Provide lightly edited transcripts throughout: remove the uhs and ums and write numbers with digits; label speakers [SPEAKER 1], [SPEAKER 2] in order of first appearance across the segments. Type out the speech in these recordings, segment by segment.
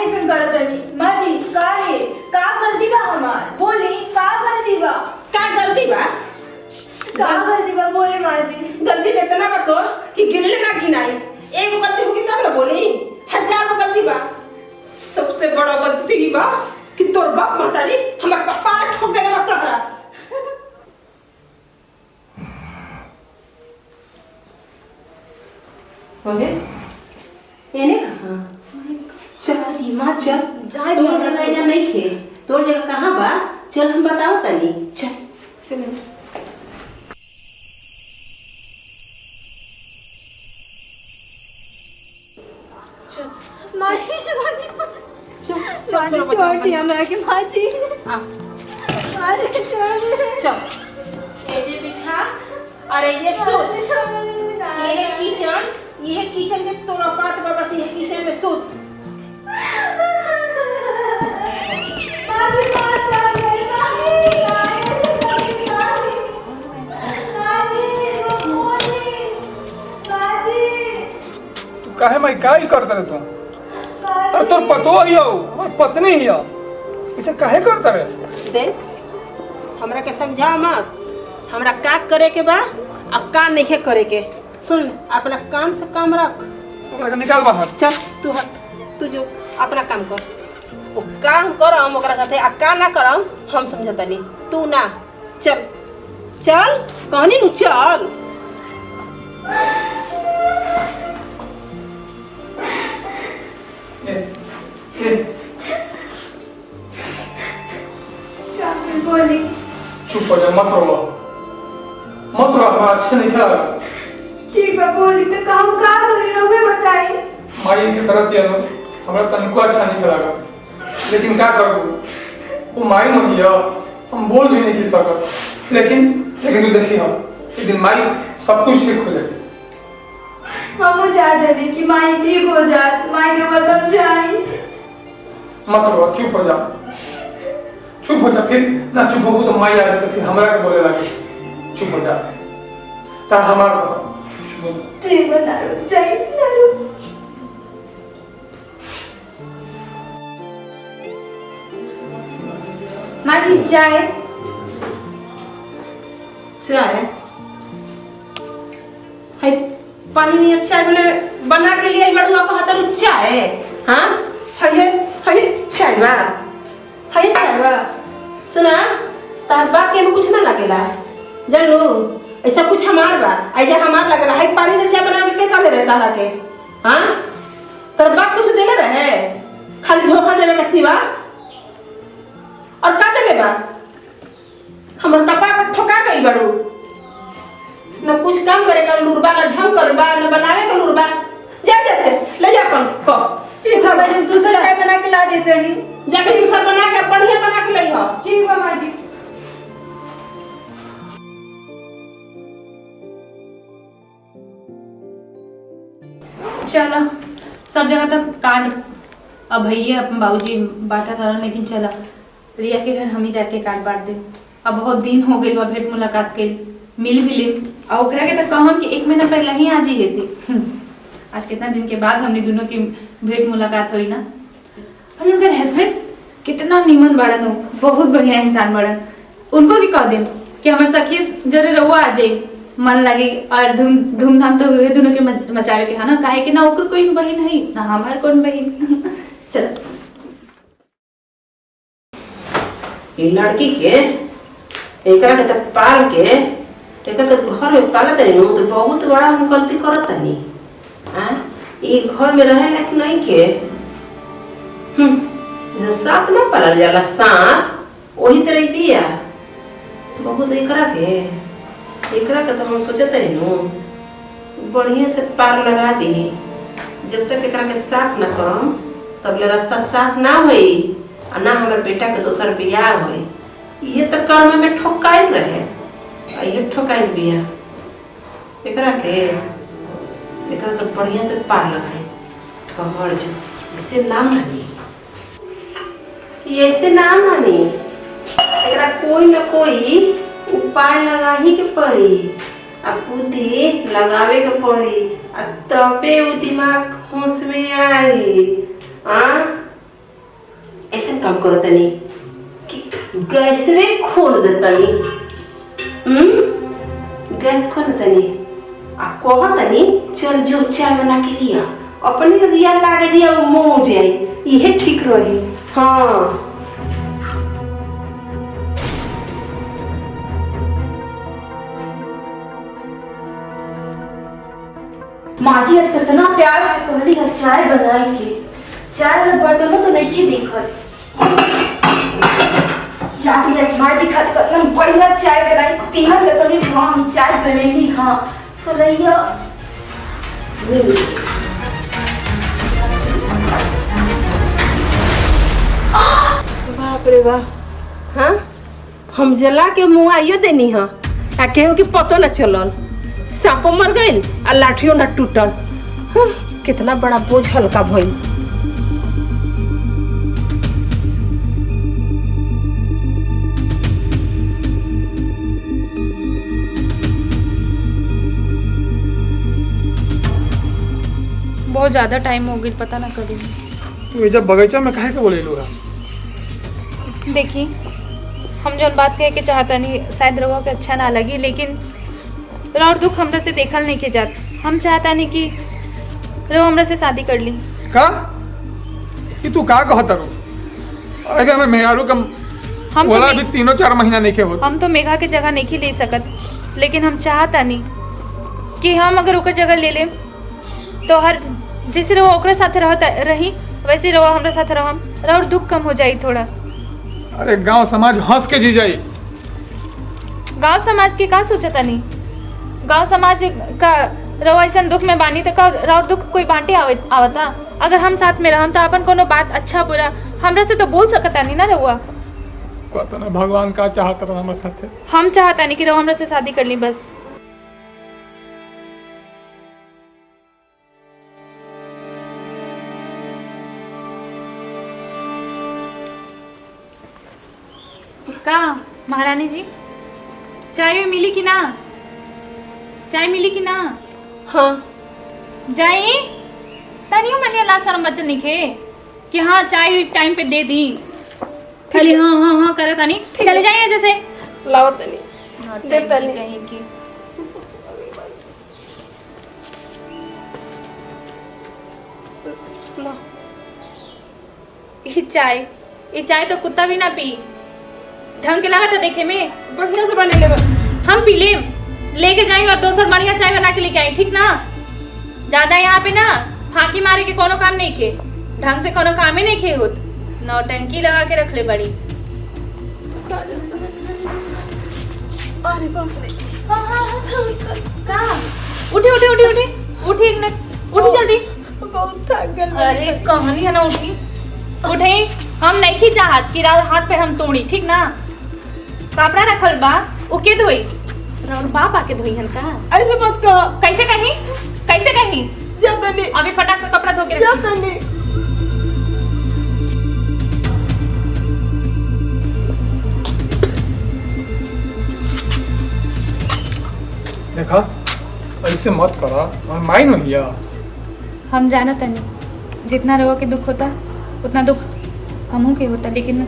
[SPEAKER 1] ऐसन करतनी माँ जी? काहे का गलती बा हमार? बोली का गलती बा?
[SPEAKER 2] का गलती बा?
[SPEAKER 1] का गलती बा बोले माँ जी?
[SPEAKER 2] गलती तो इतना बा तोर कि गिनले ना गिनाई। एक गलती होगी तब ना बोली। हजार गलती बा। सबसे बड़ा गलती ई बा कि तोर बाप महतारी हमर कपार ठोक देले बा तोहरा। बोले एने कहां? चल मां चल।
[SPEAKER 1] जाए
[SPEAKER 2] तोर जगह नहीं खे। तोर जगह कहां बा? चल हम बताओ तनी। चल चल
[SPEAKER 1] माँ जी छोड़ दी हमरा के माँ जी।
[SPEAKER 2] हां
[SPEAKER 1] माँ जी छोड़ दी।
[SPEAKER 2] चल ये बिछा अरे ये सूत ये किचन के तोरा बात बा बस ये किचन में सूत।
[SPEAKER 1] माँ जी
[SPEAKER 3] काहे मैं का ही करता रे तू? अरे तोर पतो हियो और पत्नी हियो, इसे काहे करता रे?
[SPEAKER 2] देख हमरा के समझा मत। हमरा का करे के बा अब का नहीं करे के। सुन अपना काम से काम रख।
[SPEAKER 3] ओकरा के निकाल बाहर।
[SPEAKER 2] चल तू जो अपना काम कर। वो काम कर हम ओकरा साथे आ का ना करम हम समझतनी। तू ना चल चल कहनी नु चल।
[SPEAKER 1] बोली
[SPEAKER 3] चुप हो जा, मत रो हमारा अच्छा नहीं खेला।
[SPEAKER 1] ठीक है बोली तो काम का करी रोगे बताई।
[SPEAKER 3] माई से करत है ना, हमरा तनको अच्छा नहीं खेला। लेकिन क्या करूँ, वो माई नहीं है, हम बोल भी नहीं सकत। लेकिन तू देखी हम एक दिन माई सब कुछ ठीक हो जाए।
[SPEAKER 1] हम चाहते नहीं कि माई ठीक हो जाए, माई को समझाई।
[SPEAKER 3] मत रो, चुप हो जा। फिर ना चुप हो तो माई आ जाए तो फिर हमरा के बोले लगे। चुप हो जा, ता हमार कसम।
[SPEAKER 1] ठीक बता रो चाहिए ना रो। माँ जी चाय
[SPEAKER 2] है पानी नहीं चाय बना के लिए बड़ुआ को हाथ में चाय। हाँ है चाय बा सुना तार बाप के में कुछ ना लगेला जान लो। ऐसा कुछ हमार बा ऐजा हमार लगेला है पानी में चाय बना के कर रहे तारा के। हाँ तार बाप कुछ देले रहे खाली धोखा देवे के सिवा और का देले बा? हमर कपा ठोका गई बड़ू न कुछ काम करे का लुरबा न ढंग करबा न बनावे का लुरबा। जा जैसे ले जा अपन को
[SPEAKER 1] ठीक है भाई दूसरा चाय बना के ला देते हैं।
[SPEAKER 2] जाके दूसरा बना के बढ़िया बना के लई हो।
[SPEAKER 1] ठीक है माँ जी।
[SPEAKER 4] चलो सब जगह तक कार्ड अब भैया अपन बाबूजी बांटा था, लेकिन चला रिया के घर हम ही जाके कार्ड बांट दे। अब बहुत दिन हो गई भेंट मुलाकात के मिल भी ले और ओकरा के तक कहम कि 1 महीना पहले ही आज ही हेती। आज कितना दिन के बाद हमने दोनों की भेंट मुलाकात हुई ना। और उनका हस्बैंड कितना निमन बड़न हो, बहुत बढ़िया इंसान बड़न। उनको भी कह दे कि हमारे सखी जरूर रहुआ आ जाए, मन लगे और धूमधाम तो हुए दोनों के मचावे के है ना। काहे कि ना ओकर कोई बहन है ना हमार कौन बहन। चल
[SPEAKER 2] ये लड़की के एकरा के तक पाल के एकरा के घर में पाला तनी नु तो बहुत बड़ा हम गलती करत तनी। हां ये घर में रहे लायक नहीं के। जे सांप ना पालल जाला सांप वही तरह बिया बहुत एकरा के तो हम सोचत तनी नु बढ़िया से पार लगा दी। जब तक एकरा के साफ ना करम तब ले रास्ता साफ ना होई और ना हमारे बेटा के दोसर बियाह होई। ये तो कर्म में ठोकाइल रहे और ये ठोकाइल बिया। एकरा तो बढ़िया से पार लगाई ठहर जो इसे ना मानी। ये ऐसे ना मानी एकरा कोई ना कोई उपाय लगा ही के पड़ी आ बुद्धि लगावे के पड़ी आ तबे वो दिमाग होश में आई। काम करत नहीं कि गैस में खोल देतनी गैस खोल देतनी आ कहतनी चल जो चाय बना के लिया अपने रिया लागे जी अब मुंह जाई इहे ठीक रही। हाँ
[SPEAKER 1] माँ जी आज कितना प्यार से कहली है चाय बनाई के, चाय वाला बर्तनों तो नहीं देखल जाती आज माँ जी खातिर कितना बढ़िया चाय बनाई पीहर के कहली हाँ हम चाय बनेली। हाँ सुनैया
[SPEAKER 2] बाप रे वाह। हाँ हम जला के मुँह आइयो देनी हाँ आ केहू की पतो न चलल सांपो मर गइल आ लाठियो न टूटल। हाँ, कितना बड़ा बोझ हल्का भइल।
[SPEAKER 4] बहुत ज्यादा टाइम हो गई पता ना कभी।
[SPEAKER 3] तू ये जब बगीचा में काहे के बोलेलू है?
[SPEAKER 4] देखी हम जौन बात कहे के चाहता नहीं शायद रवा के अच्छा ना लगी, लेकिन और दुख हमरा से देखल नहीं के जात। हम चाहता नहीं कि रवा हमरा से शादी कर ली।
[SPEAKER 3] का कि तू का कहत रो? अरे मैं मेयारू कम
[SPEAKER 4] हम
[SPEAKER 3] बोला
[SPEAKER 4] तो
[SPEAKER 3] भी 3-4 महीना नहीं के होत।
[SPEAKER 4] हम तो मेघा के जगह नहीं ले सकत, लेकिन हम चाहता नहीं कि हम अगर ओकर जगह ले लेम तो हर जैसे रवा ओकरे साथ रही वैसे रवा हमरा साथ रहम और दुख कम हो जाई थोड़ा।
[SPEAKER 3] अरे गांव समाज हंस के जी जाई।
[SPEAKER 4] गांव समाज के का सोचता नहीं? गांव समाज का रवा ऐसा दुख में बानी तो का और दुख कोई बांटे आवता। अगर हम साथ में रहम तो अपन कोनो बात अच्छा बुरा हमरा से तो बोल सकता नहीं ना रहुआ।
[SPEAKER 3] पता ना भगवान का चाहत रहा हमारे साथे।
[SPEAKER 4] हम चाहता नहीं कि रवा हमरा से शादी कर ली बस। का महारानी जी चाय मिली कि ना? चाय मिली कि ना?
[SPEAKER 2] हाँ
[SPEAKER 4] जाई तनियो मैंने ला शर्म बच्चन नहीं खे कि हाँ चाय टाइम पे दे दी खाली हाँ हाँ हाँ करे तनी चले जाइए जैसे
[SPEAKER 2] लाओ तनी दे तनी
[SPEAKER 4] कहीं की
[SPEAKER 2] लो
[SPEAKER 4] ये चाय तो कुत्ता भी ना पी ढंग के लगा था देखे में।
[SPEAKER 2] बढ़िया से बने ले
[SPEAKER 4] हम पी ले लेके जाएंगे और दोसर बढ़िया चाय बना के लेके आई ठीक ना? ज्यादा यहाँ पे ना फांकी मारे के कोनो काम नहीं खे, ढंग से कोनो काम ही नहीं खे होत। नौटंकी लगा के रख ले बड़ी।
[SPEAKER 2] अरे बाप रे।
[SPEAKER 4] हाँ हाँ हाँ का उठी उठी उठी उठी उठी एक मिनट उठी जल्दी।
[SPEAKER 2] बहुत थक गल।
[SPEAKER 4] अरे कहानी है ना उठी उठे। हम नहीं की चाहत कि हाथ पे हम तोड़ी ठीक ना? कपड़ा रखल बा ओके धोई और बाप आके धोई हन का?
[SPEAKER 2] ऐसे मत कह।
[SPEAKER 4] कैसे कहीं कैसे कहीं
[SPEAKER 2] जाता नहीं
[SPEAKER 4] अभी फटाक से कपड़ा धो के
[SPEAKER 2] जाता नहीं।
[SPEAKER 3] देखा ऐसे मत करा और माइन भैया।
[SPEAKER 4] हम जाना तनी जितना रवा के दुख होता उतना दुख हमू के होता, लेकिन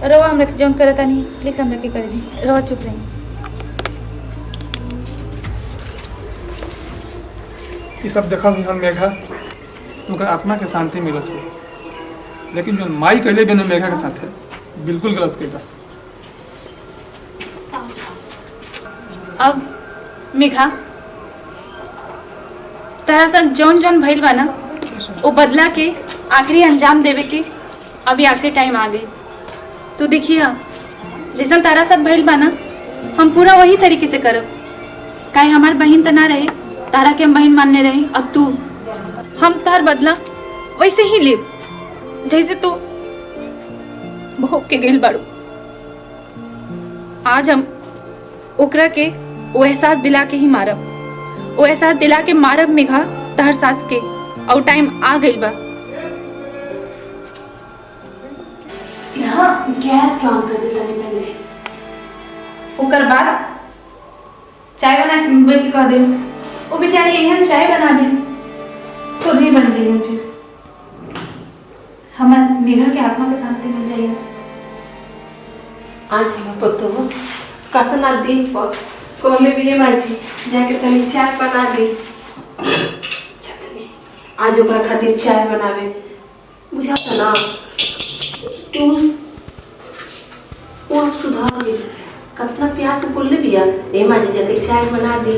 [SPEAKER 4] रवा हमरा के जौन करता नहीं प्लीज हमरा के कर दी। रवा चुप रही।
[SPEAKER 3] ये सब देखा भी हम मेघा तुमका आत्मा के शांति मिलत हो, लेकिन जो माई कहले बिना मेघा के साथ है बिल्कुल गलत कैलस।
[SPEAKER 4] अब मेघा तारा संग जौन जौन भइल बा ना वो बदला के आखिरी अंजाम देवे के अभी आखिरी टाइम आ गई। तू देखिए जैसा तारा साथ भइल बा ना हम पूरा वही तरीके से करब। काहे हमार बहन तो ना रहे तारा के हम बहन मानने रहे, अब तू हम तार बदला वैसे ही ले जैसे तू भोग के गइल बाड़ू। आज हम ओकरा के वो एहसास दिला के ही मारब, वो एहसास दिला के मारब मेघा तहर सास के। और टाइम आ गई बा।
[SPEAKER 1] यहाँ गैस के ऑन कर दे तनी पहले।
[SPEAKER 4] ओकर बाद चाय बना के कह दे वो बेचारी यहाँ चाय बना दे खुद ही बन जाइए फिर। हमार मेघा के आत्मा के शांति मिल जाइए।
[SPEAKER 2] आज हम पतो कतना दिन पर कहले भी माजी जाके तनी चाय बना दी। आज ओकरा खातिर चाय बनावे बुझाता ना कि वो अब सुधार गई। कतना प्यार से बोलले बिया ए माजी जाके चाय बना दी।